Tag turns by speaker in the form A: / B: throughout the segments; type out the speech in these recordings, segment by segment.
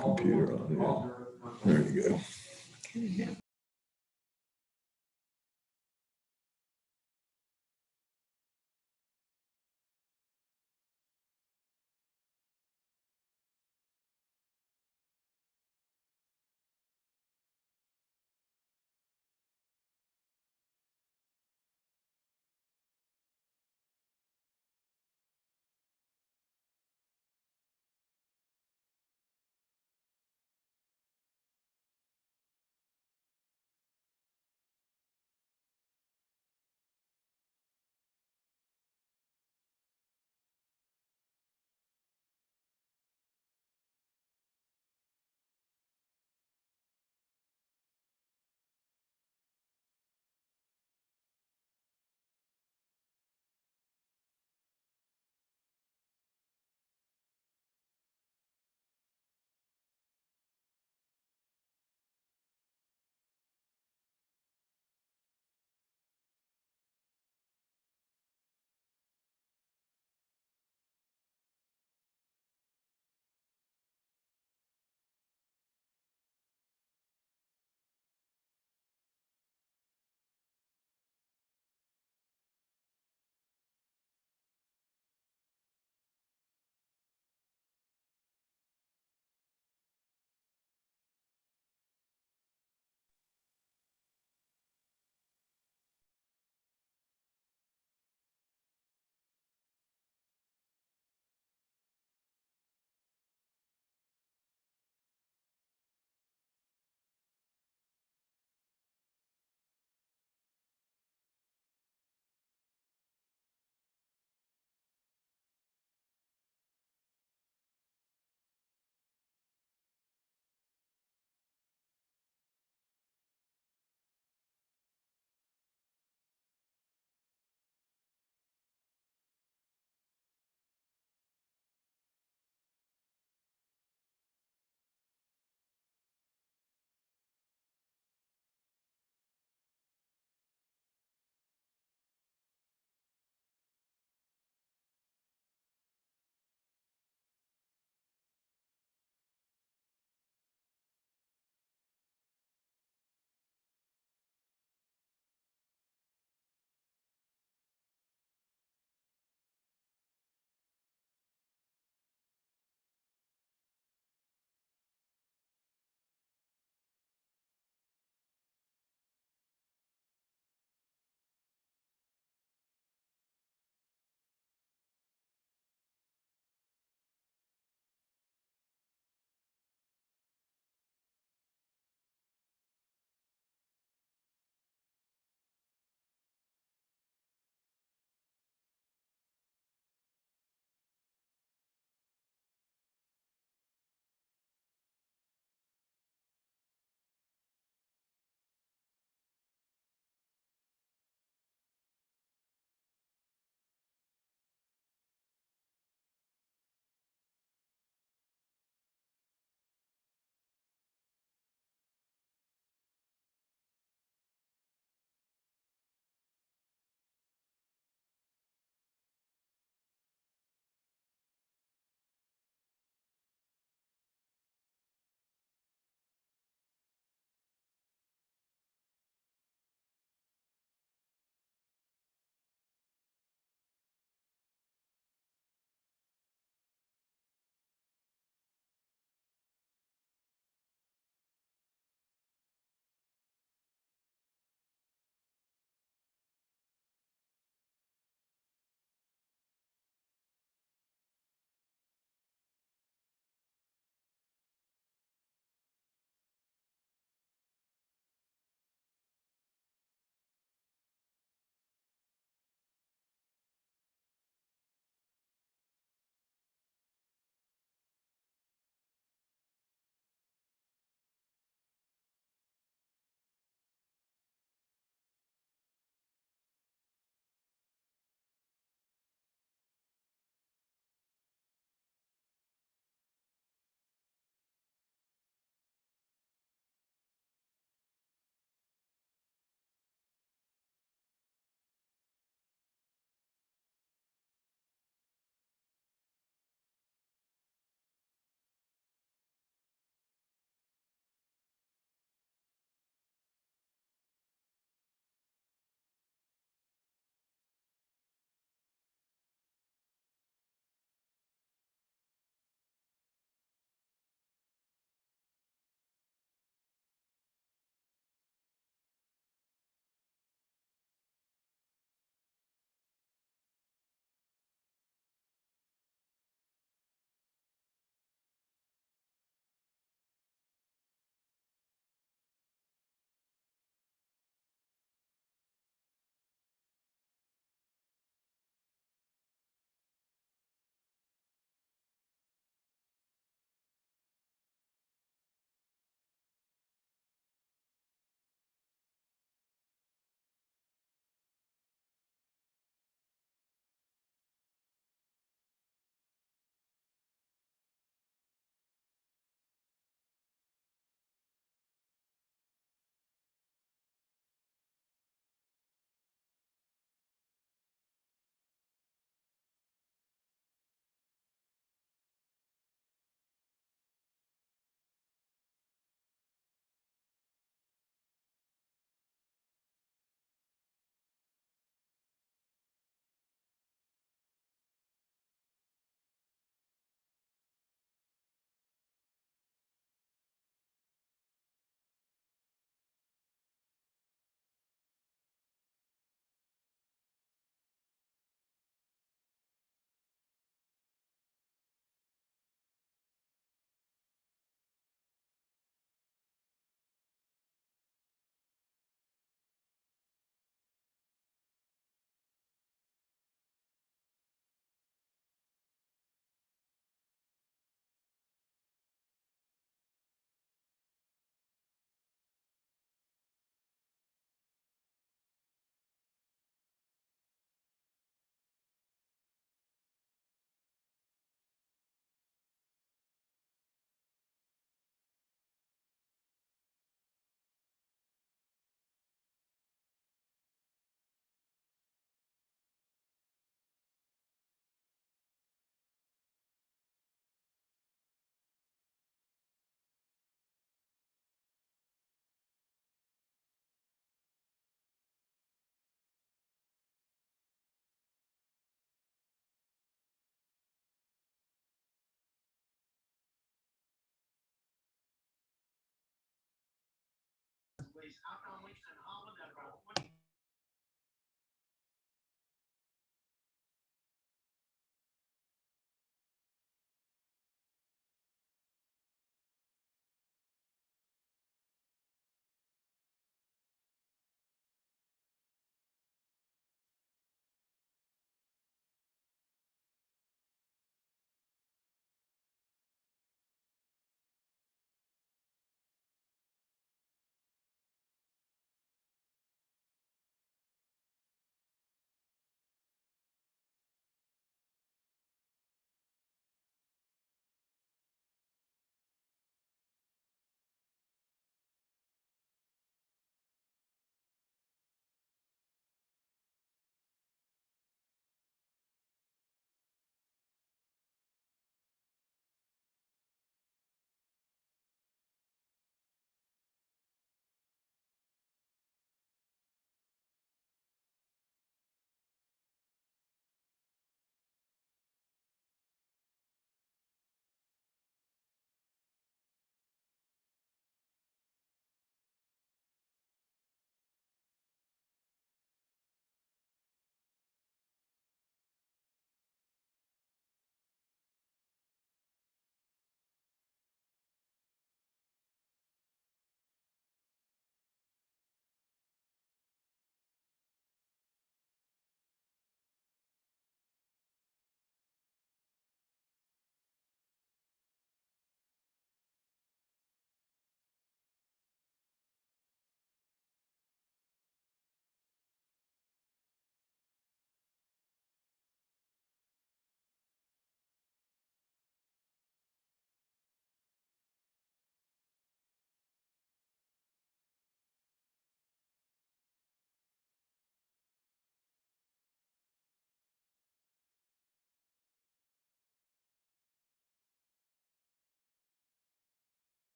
A: computer on, yeah. There you go.
B: Okay.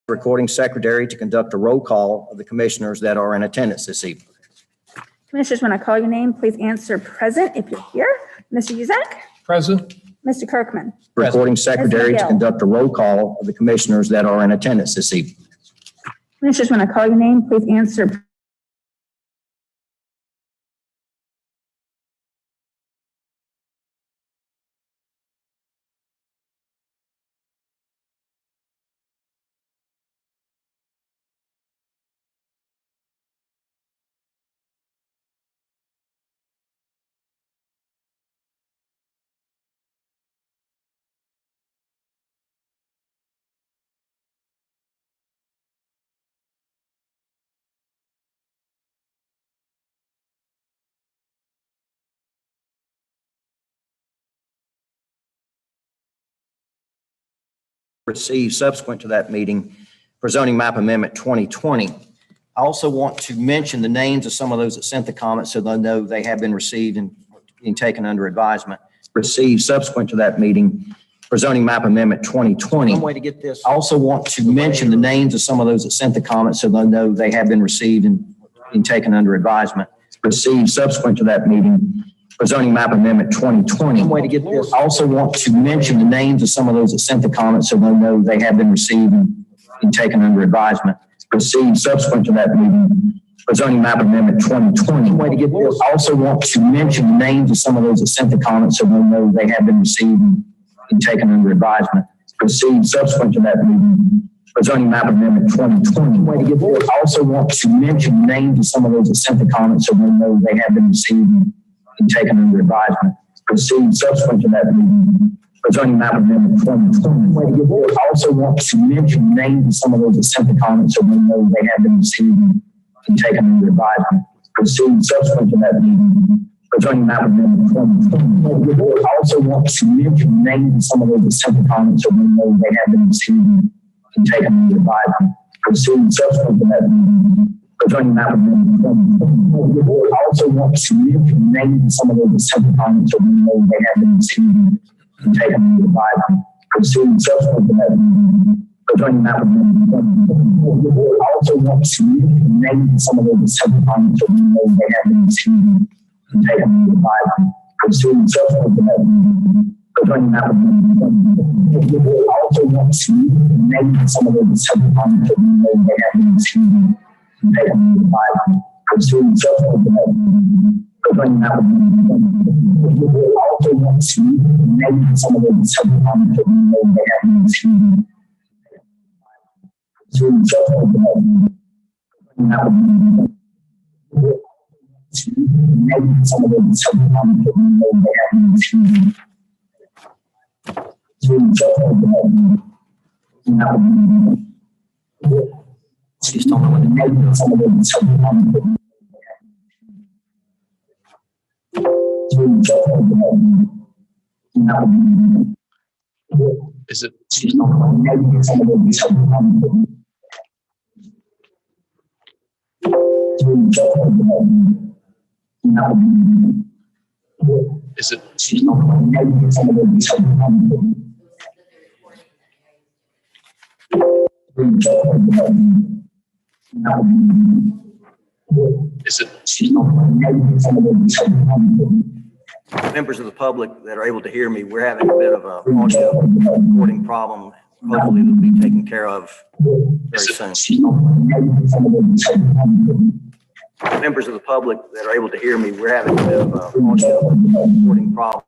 B: Recording secretary to conduct a roll call of the commissioners that are in attendance this evening.
C: Commissioners, when I call your name, please answer present if you're here. Mr. Uzak?
D: Present.
C: Mr. Kirkman?
B: Recording secretary to
C: McGill.
B: conduct a roll call of the commissioners that are in attendance this evening.
C: Commissioners, when I call your name, please answer.
B: Received subsequent to that meeting for zoning map amendment 2020. I also want to mention the names of some of those that sent the comments so they'll know they have been received and being taken under advisement. Received subsequent to that meeting for zoning map amendment 2020.
D: One way to get this.
B: I also want to mention the names of some of those that sent the comments so they'll know they have been received and being taken under advisement. Received subsequent to that meeting for zoning map amendment 2020.
D: One way to get this.
B: I also want to mention the names of some of those that sent the comments so they'll know they have been received and being taken under advisement. Received subsequent to that meeting for zoning map amendment 2020.
D: One way to get this.
B: I also want to mention the names of some of those that sent the comments so they'll know they have been received and being taken under advisement. Received subsequent to that meeting for zoning map amendment 2020. One way to get this. I also want to mention the names of some of those that sent the comments so they'll know they have been received and being taken under advisement. Received subsequent to that meeting for zoning map amendment 2020. Way to get this. I also want to mention the names of some of those that sent the comments so we know they have been received and being taken under advisement. proceed subsequent to that meeting for zoning map amendment 2020. The board also wants to mention names of some of those essential comments so we know they have been received and taken into advisement. Proceed subsequent to that meeting for zoning map amendment 2020. The board also wants to mention names of some of those essential comments so we know they have been received and taken into advisement. Proceed subsequent to that meeting for zoning map amendment 2020. The board also wants to mention names of some of those essential comments so we know they have been received and taken into advisement. Proceed subsequent to that meeting for zoning map amendment 2020. The board also wants to mention names of some of those essential comments so we know they have been received and taken into advisement. Proceed subsequent to that meeting for zoning map amendment 2020. The board also wants to mention names of some of those essential comments so we know they have been received. Proceed subsequent to that meeting for zoning map amendment 2020. Maybe some of them some comments that we know they haven't received. I just don't know what the maybe some of them some comments that we
A: Is it?
B: just don't know maybe some of them some comments that we
A: Is it? Is it?
D: Members of the public that are able to hear me, we're having a bit of a audio recording problem. Hopefully it'll be taken care of very soon. Members of the public that are able to hear me, we're having a bit of a audio recording problem.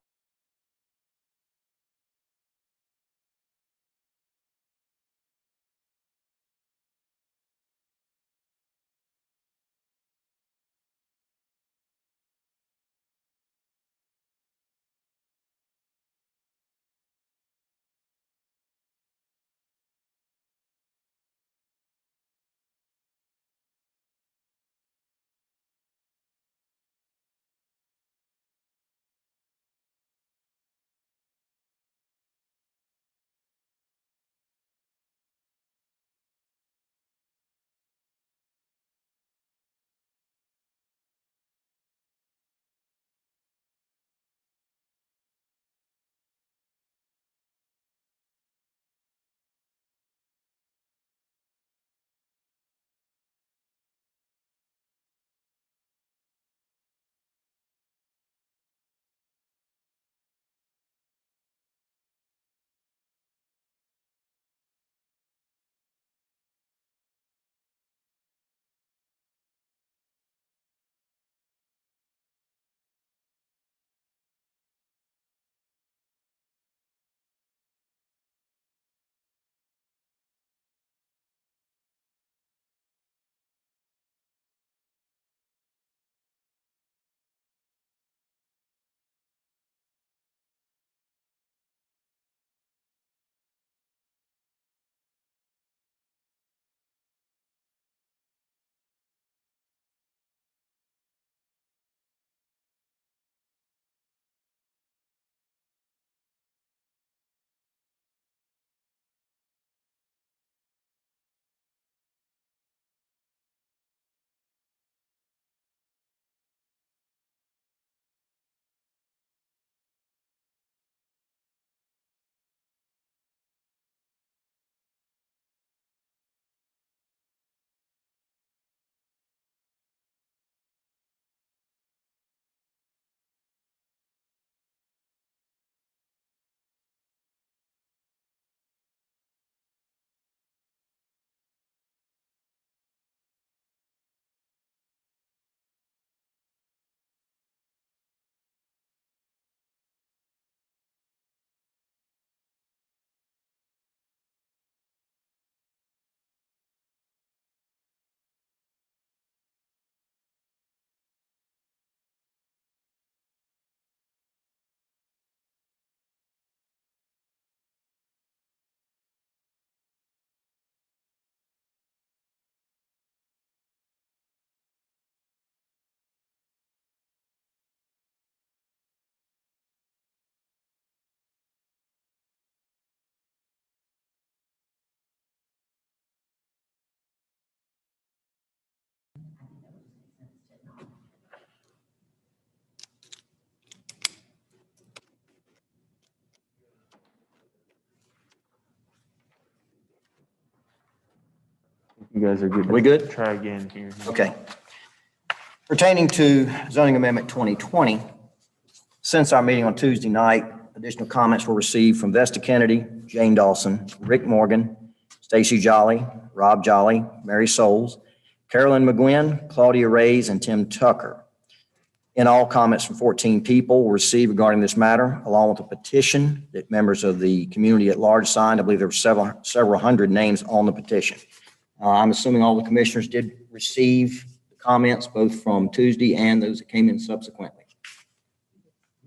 E: You guys are good.
D: We good?
E: Try again here.
D: Okay. Pertaining to zoning amendment 2020, since our meeting on Tuesday night, additional comments were received from Vesta Kennedy, Jane Dawson, Rick Morgan, Stacy Jolly, Rob Jolly, Mary Souls, Carolyn McGuinn, Claudia Reyes, and Tim Tucker. In all, comments from 14 people were received regarding this matter, along with a petition that members of the community at large signed. I believe there were several hundred names on the petition. I'm assuming all the commissioners did receive the comments, both from Tuesday and those that came in subsequently.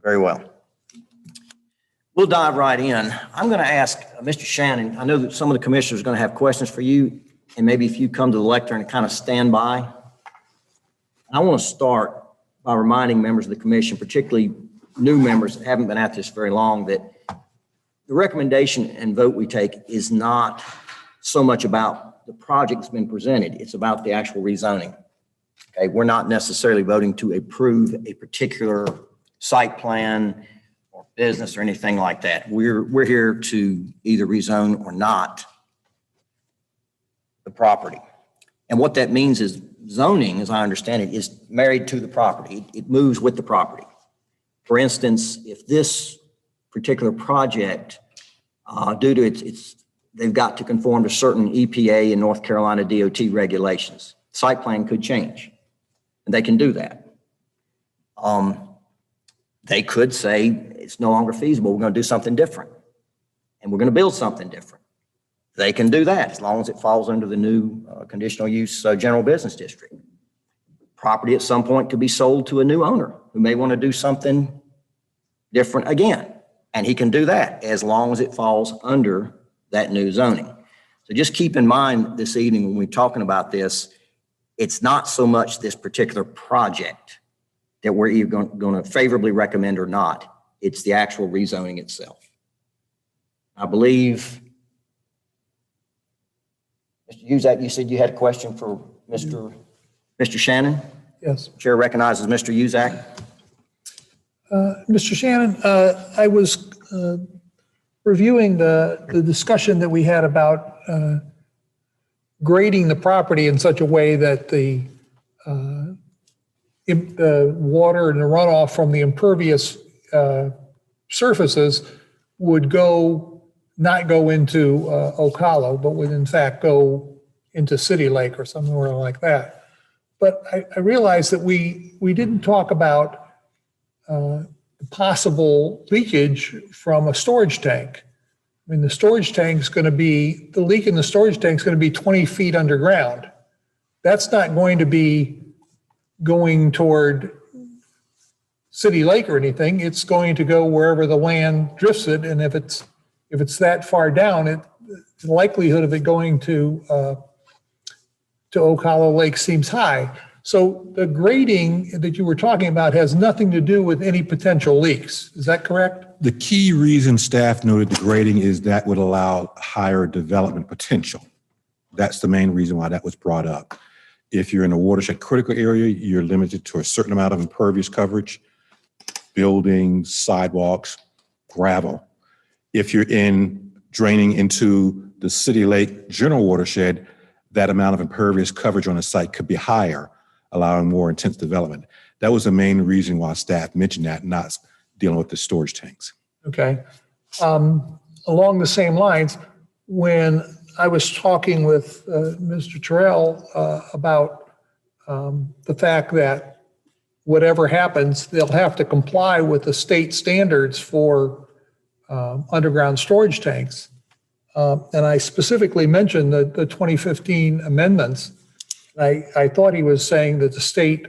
D: Very well. We'll dive right in. I'm going to ask Mr. Shannon, I know that some of the commissioners are going to have questions for you, and maybe if you come to the lectern and kind of stand by. I want to start by reminding members of the commission, particularly new members that haven't been at this very long, that the recommendation and vote we take is not so much about the project that's been presented. It's about the actual rezoning. Okay, we're not necessarily voting to approve a particular site plan or business or anything like that. We're here to either rezone or not the property. And what that means is zoning, as I understand it, is married to the property. It moves with the property. For instance, if this particular project, due to they've got to conform to certain EPA and North Carolina DOT regulations, site plan could change, and they can do that. They could say it's no longer feasible. We're going to do something different, and we're going to build something different. They can do that as long as it falls under the new conditional use general business district. Property at some point could be sold to a new owner who may want to do something different again. And he can do that as long as it falls under that new zoning. So just keep in mind this evening when we're talking about this, it's not so much this particular project that we're either going to favorably recommend or not. It's the actual rezoning itself. I believe Mr. Uzak, you said you had a question for Mr. Shannon?
F: Yes.
D: Chair recognizes Mr. Uzak.
F: Mr. Shannon, I was reviewing the discussion that we had about grading the property in such a way that the water and the runoff from the impervious surfaces would not go into Oak Hollow, but would in fact go into City Lake or somewhere like that. But I realized that we didn't talk about possible leakage from a storage tank. I mean, the leak in the storage tank is going to be 20 feet underground. That's not going to be going toward City Lake or anything. It's going to go wherever the land drifts it, and if it's that far down, the likelihood of it going to Oak Hollow Lake seems high. So the grading that you were talking about has nothing to do with any potential leaks. Is that correct?
G: The key reason staff noted the grading is that would allow higher development potential. That's the main reason why that was brought up. If you're in a watershed critical area, you're limited to a certain amount of impervious coverage, buildings, sidewalks, gravel. If you're draining into the City Lake general watershed, that amount of impervious coverage on a site could be higher, allowing more intense development. That was the main reason why staff mentioned that, not dealing with the storage tanks.
F: Okay. Along the same lines, when I was talking with Mr. Terrell about the fact that whatever happens, they'll have to comply with the state standards for underground storage tanks. And I specifically mentioned the 2015 amendments. I thought he was saying that the state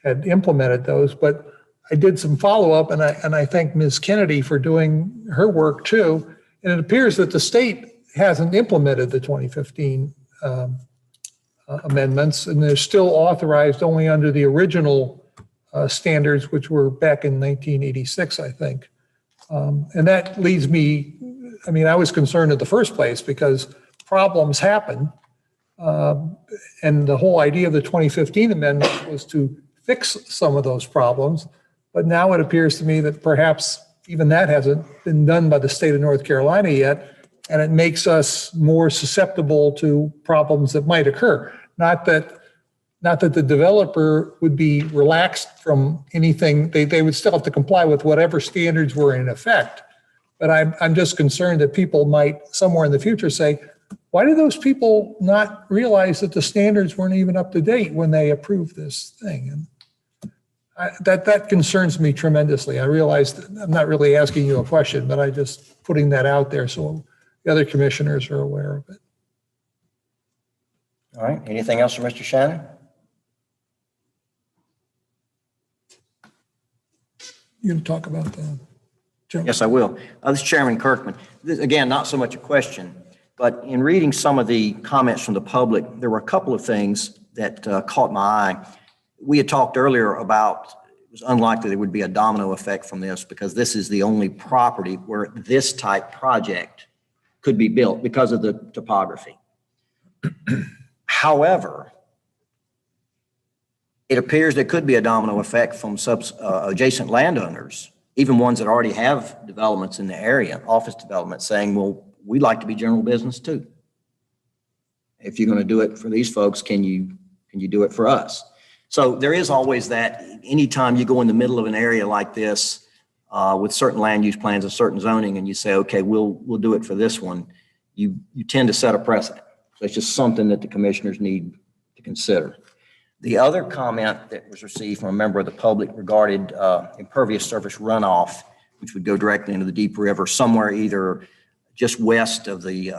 F: had implemented those, but I did some follow-up, and I thank Ms. Kennedy for doing her work too. And it appears that the state hasn't implemented the 2015 amendments, and they're still authorized only under the original standards, which were back in 1986, I think. And that leads me, I was concerned in the first place because problems happen. And the whole idea of the 2015 amendment was to fix some of those problems. But now it appears to me that perhaps even that hasn't been done by the state of North Carolina yet. and it makes us more susceptible to problems that might occur. Not that the developer would be relaxed from anything. They would still have to comply with whatever standards were in effect. But I'm just concerned that people might somewhere in the future say, why do those people not realize that the standards weren't even up to date when they approved this thing? And that concerns me tremendously. I realize that I'm not really asking you a question, but I just putting that out there so the other commissioners are aware of it.
D: All right, anything else from Mr. Shannon?
F: You can talk about that. Joe.
D: Yes, I will. This is Chairman Kirkman. This, again, not so much a question, but in reading some of the comments from the public, there were a couple of things that caught my eye. We had talked earlier about it was unlikely there would be a domino effect from this because this is the only property where this type project could be built because of the topography. However, it appears there could be a domino effect from adjacent landowners, even ones that already have developments in the area, office development, saying, well, we'd like to be general business too. If you're going to do it for these folks, can you do it for us? So there is always that, anytime you go in the middle of an area like this with certain land use plans and certain zoning, and you say, okay, we'll do it for this one, you tend to set a precedent. So it's just something that the commissioners need to consider. The other comment that was received from a member of the public regarded impervious surface runoff, which would go directly into the Deep River somewhere either just west of the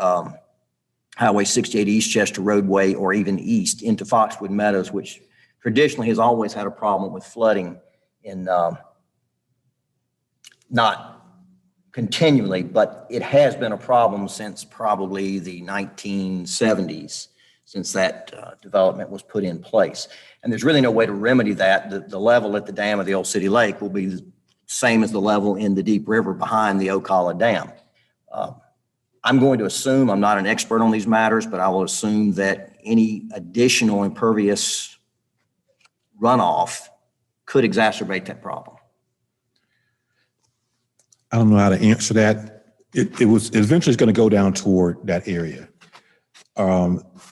D: Highway 68 Eastchester roadway or even east into Foxwood Meadows, which traditionally has always had a problem with flooding in not continually, but it has been a problem since probably the 1970s, since that development was put in place. And there's really no way to remedy that. The level at the dam of the Old City Lake will be the same as the level in the Deep River behind the Ocala Dam. I'm going to assume, I'm not an expert on these matters, but I will assume that any additional impervious runoff could exacerbate that problem.
G: I don't know how to answer that. It eventually is going to go down toward that area.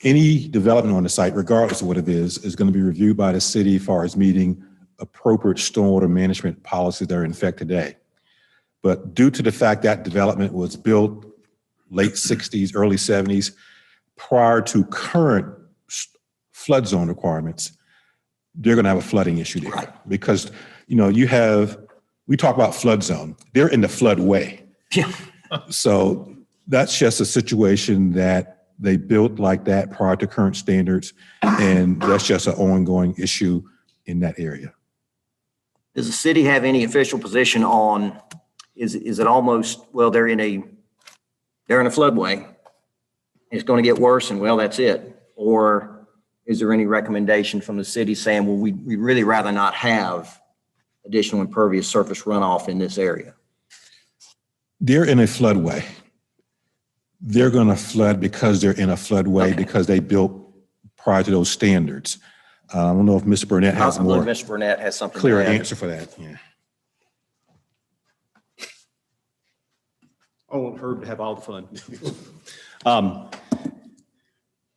G: Any development on the site, regardless of what it is going to be reviewed by the city as far as meeting appropriate stormwater management policies that are in effect today. But due to the fact that development was built late 60s, early 70s, prior to current flood zone requirements, they're going to have a flooding issue there. Right. Because, we talk about flood zone, they're in the floodway.
D: Yeah.
G: So that's just a situation that they built like that prior to current standards, and that's just an ongoing issue in that area.
D: Does the city have any official position on, is it almost, well, they're in a floodway, it's going to get worse and well, that's it? Or is there any recommendation from the city saying, well, we'd really rather not have additional impervious surface runoff in this area?
G: They're in a floodway. They're going to flood because they're in a floodway, okay, because they built prior to those standards. I don't know if Mr. Burnett has a more
D: Mr. Burnett has something
G: clear answer for that. Yeah.
E: I want Herb to have all the fun.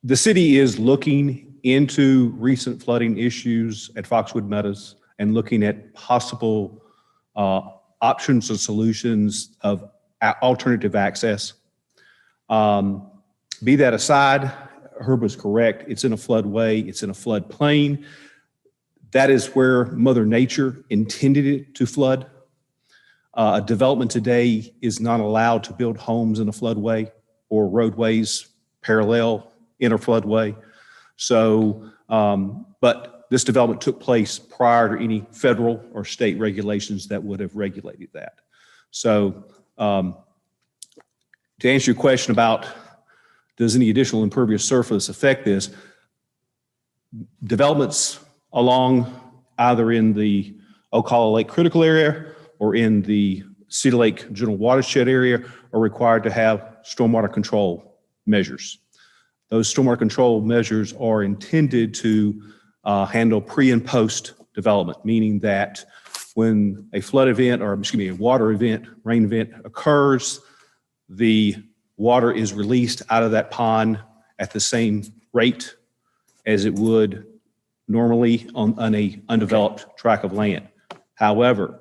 E: The city is looking into recent flooding issues at Foxwood Meadows and looking at possible options and solutions of alternative access. Be that aside, Herb is correct. It's in a floodway. It's in a floodplain. That is where Mother Nature intended it to flood. A development today is not allowed to build homes in a floodway or roadways parallel in a floodway. So, but this development took place prior to any federal or state regulations that would have regulated that. So, to answer your question about does any additional impervious surface affect this, developments along either in the Ocala Lake critical area or in the Cedar Lake general watershed area are required to have stormwater control measures. Those stormwater control measures are intended to handle pre and post development, meaning that when a flood event, or excuse me, a water event, rain event occurs, the water is released out of that pond at the same rate as it would normally on a undeveloped tract of land. However,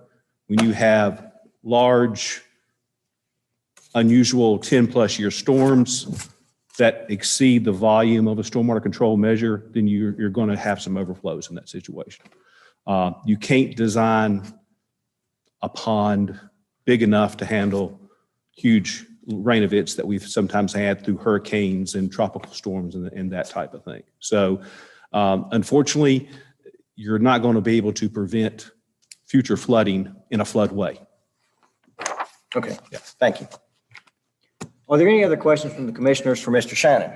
E: when you have large, unusual 10-plus year storms that exceed the volume of a stormwater control measure, then you're going to have some overflows in that situation. You can't design a pond big enough to handle huge rain events that we've sometimes had through hurricanes and tropical storms and that type of thing. So unfortunately, you're not going to be able to prevent future flooding in a floodway.
D: Okay, thank you. Are there any other questions from the commissioners for Mr. Shannon?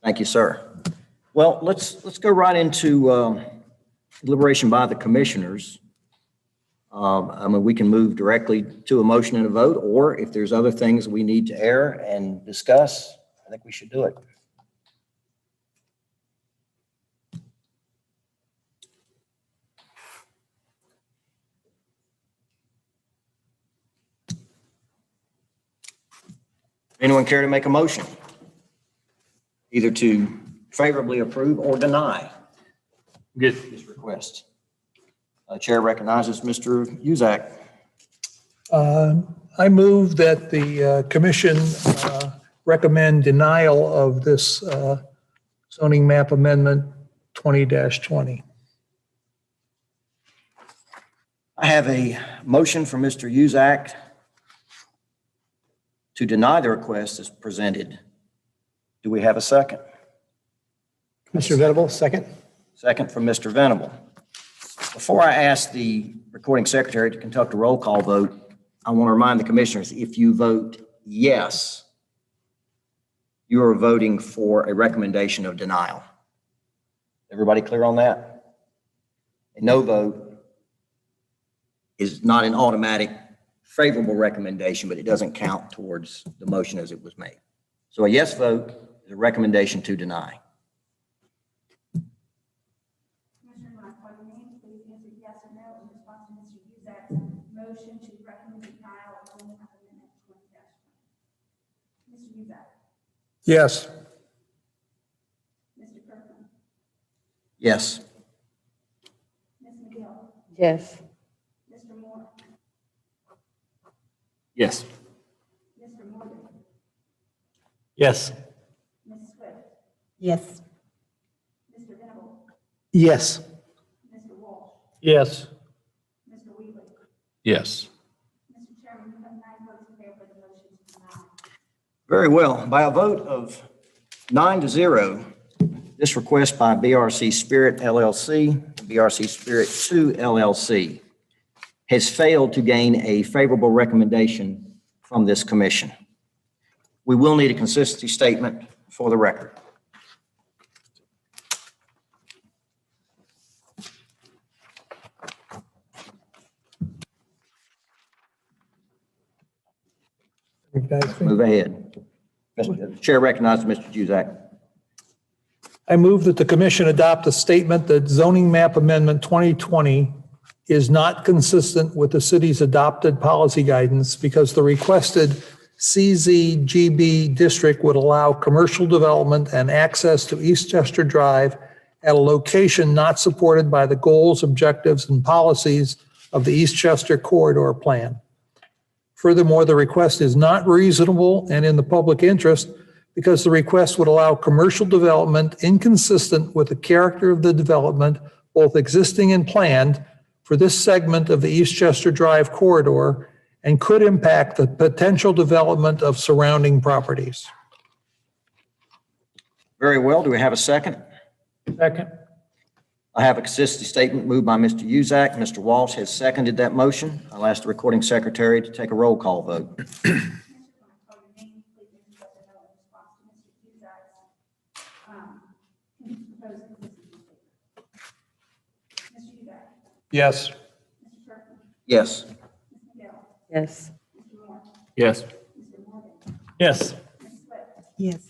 D: Thank you, sir. Well, let's go right into deliberation by the commissioners. I mean, we can move directly to a motion and a vote, or if there's other things we need to air and discuss, I think we should do it. Anyone care to make a motion? Either to favorably approve or deny this request. Chair recognizes Mr. Uzak.
F: I move that the commission recommend denial of this zoning map amendment 20-20.
D: I have a motion from Mr. Uzak to deny the request as presented. Do we have a second?
H: Mr. Venable, second.
D: Second from Mr. Venable. Before I ask the recording secretary to conduct a roll call vote, I want to remind the commissioners, if you vote yes, you are voting for a recommendation of denial. Everybody clear on that? A no vote is not an automatic favorable recommendation, but it doesn't count towards the motion as it was made. So a yes vote is a recommendation to deny.
C: Commissioner, when I call your name, please answer yes or no in response to Mr. Uzak's motion to recommend denial of zoning map amendment 20-20. Mr. Uzak.
F: Yes.
C: Mr. Kirkland.
D: Yes.
C: Ms. McGill.
I: Yes.
C: Mr. Moore.
H: Yes.
C: Mr. Morgan.
H: Yes.
C: Ms. Swift.
I: Yes.
C: Mr. Venable.
H: Yes.
C: Mr. Walsh.
F: Yes.
C: Mr. Wheeler.
H: Yes.
C: Mr. Chairman, you have 9 votes in favor of the motion to deny.
D: Very well. By a vote of 9-0, this request by BRC Spirit LLC, BRC Spirit 2 LLC, has failed to gain a favorable recommendation from this commission. We will need a consistency statement for the record. Move ahead. Mr. Chair recognizes Mr. Juzak.
F: I move that the commission adopt a statement that zoning map amendment 2020 is not consistent with the city's adopted policy guidance because the requested CZGB district would allow commercial development and access to East Chester Drive at a location not supported by the goals, objectives, and policies of the East Chester Corridor Plan. Furthermore, the request is not reasonable and in the public interest because the request would allow commercial development inconsistent with the character of the development, both existing and planned, for this segment of the East Chester Drive corridor and could impact the potential development of surrounding properties.
D: Very well. Do we have a second?
F: Second.
D: I have a consistency statement moved by Mr. Uzak. Mr. Walsh has seconded that motion. I'll ask the recording secretary to take a roll call vote.
F: Yes.
D: Yes.
I: Yes.
H: Yes. Yes.
I: Yes.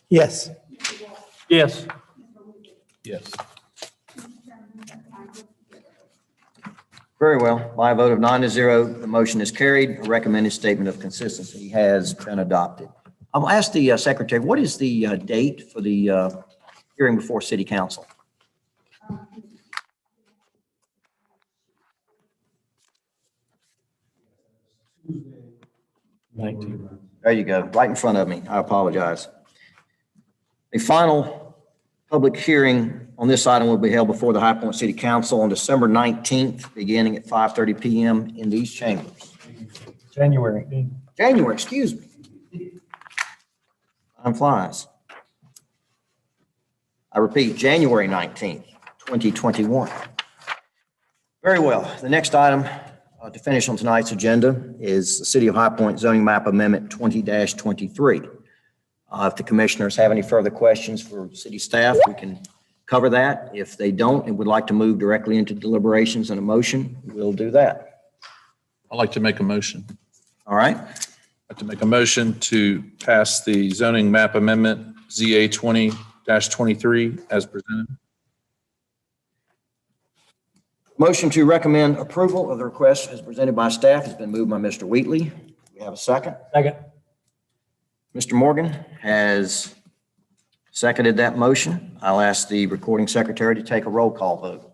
H: Yes.
F: Yes.
H: Yes.
D: Very well. By a vote of 9-0, the motion is carried. A recommended statement of consistency has been adopted. I'll ask the secretary, what is the date for the hearing before city council? There you go, right in front of me. I apologize. A final public hearing on this item will be held before the High Point City Council on December 19th, beginning at 5:30 PM in these chambers.
H: January.
D: January, excuse me. Time flies. I repeat, January 19th, 2021. Very well. The next item to finish on tonight's agenda is the City of High Point Zoning Map Amendment 20-23. If the commissioners have any further questions for city staff, we can cover that. If they don't and would like to move directly into deliberations and a motion, we'll do that.
H: I'd like to make a motion.
D: All right?
H: I'd like to make a motion to pass the zoning map amendment ZA 20-23 as presented.
D: Motion to recommend approval of the request as presented by staff has been moved by Mr. Wheatley. We have a second.
H: Second.
D: Mr. Morgan has seconded that motion. I'll ask the recording secretary to take a roll call vote.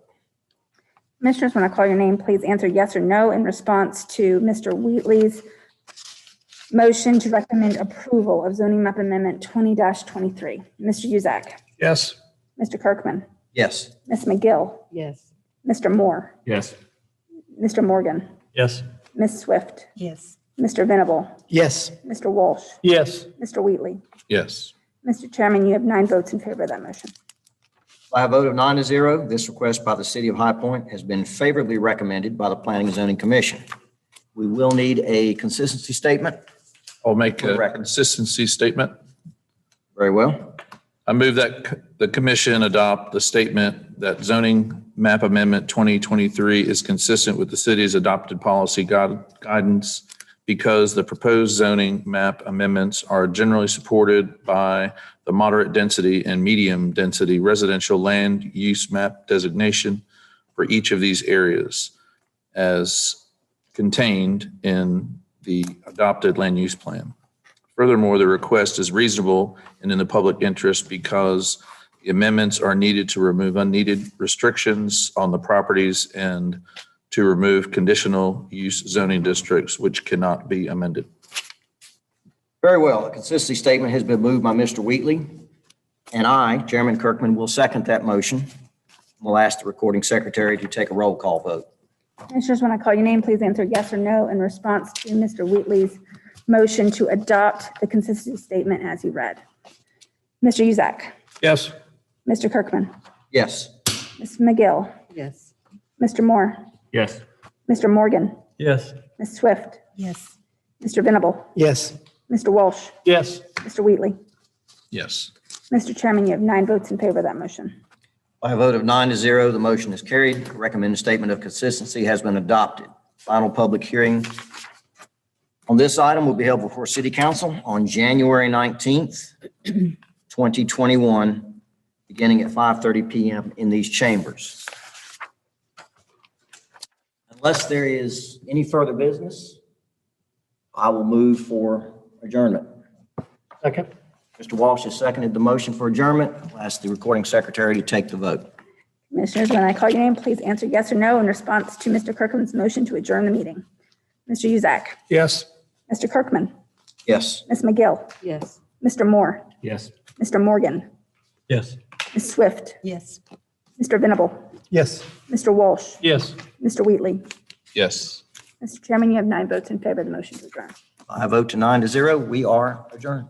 C: Commissioners, when I call your name, please answer yes or no in response to Mr. Wheatley's motion to recommend approval of zoning map amendment 20-23. Mr. Uzak.
F: Yes.
C: Mr. Kirkman.
D: Yes.
C: Ms. McGill.
I: Yes.
C: Mr. Moore.
H: Yes.
C: Mr. Morgan.
H: Yes.
C: Ms. Swift.
I: Yes.
C: Mr. Venable.
H: Yes.
C: Mr. Walsh.
H: Yes.
C: Mr. Wheatley.
H: Yes.
C: Mr. Chairman, you have 9 votes in favor of that motion.
D: By a vote of 9-0, this request by the City of High Point has been favorably recommended by the Planning and Zoning Commission. We will need a consistency statement.
H: I'll make
D: For the
H: a
D: record.
H: consistency statement.
D: Very well.
H: I move that the commission adopt the statement that zoning map amendment 2023 is consistent with the city's adopted policy guidance because the proposed zoning map amendments are generally supported by the moderate density and medium density residential land use map designation for each of these areas as contained in the adopted land use plan. Furthermore, the request is reasonable and in the public interest because the amendments are needed to remove unneeded restrictions on the properties and to remove conditional use zoning districts which cannot be amended.
D: Very well. A consistency statement has been moved by Mr. Wheatley, and I, Chairman Kirkman, will second that motion. We'll ask the recording secretary to take a roll call vote.
C: Commissioners, when I call your name, please answer yes or no in response to Mr. Wheatley's motion to adopt the consistency statement as he read. Mr. Uzak.
F: Yes.
C: Mr. Kirkman.
D: Yes.
C: Ms. McGill.
I: Yes.
C: Mr. Moore.
H: Yes.
C: Mr. Morgan.
H: Yes.
C: Ms. Swift.
I: Yes.
C: Mr. Venable.
H: Yes.
C: Mr. Walsh.
H: Yes.
C: Mr. Wheatley.
H: Yes.
C: Mr. Chairman, you have 9 votes in favor of that motion.
D: By a vote of 9-0, the motion is carried. The recommended statement of consistency has been adopted. Final public hearing on this item will be held before City Council on January 19th, 2021, beginning at 5:30 PM in these chambers. Unless there is any further business, I will move for adjournment.
H: Second.
D: Mr. Walsh has seconded the motion for adjournment. I'll ask the recording secretary to take the vote.
C: Commissioners, when I call your name, please answer yes or no in response to Mr. Kirkman's motion to adjourn the meeting. Mr. Uzak.
F: Yes.
C: Mr. Kirkman.
D: Yes.
C: Ms. McGill.
I: Yes.
C: Mr. Moore.
H: Yes.
C: Mr. Morgan.
H: Yes.
C: Ms. Swift.
I: Yes.
C: Mr. Venable.
H: Yes.
C: Mr. Walsh.
H: Yes.
C: Mr. Wheatley.
H: Yes.
C: Mr. Chairman, you have 9 votes in favor of the motion to adjourn.
D: I vote to 9-0. We are adjourned.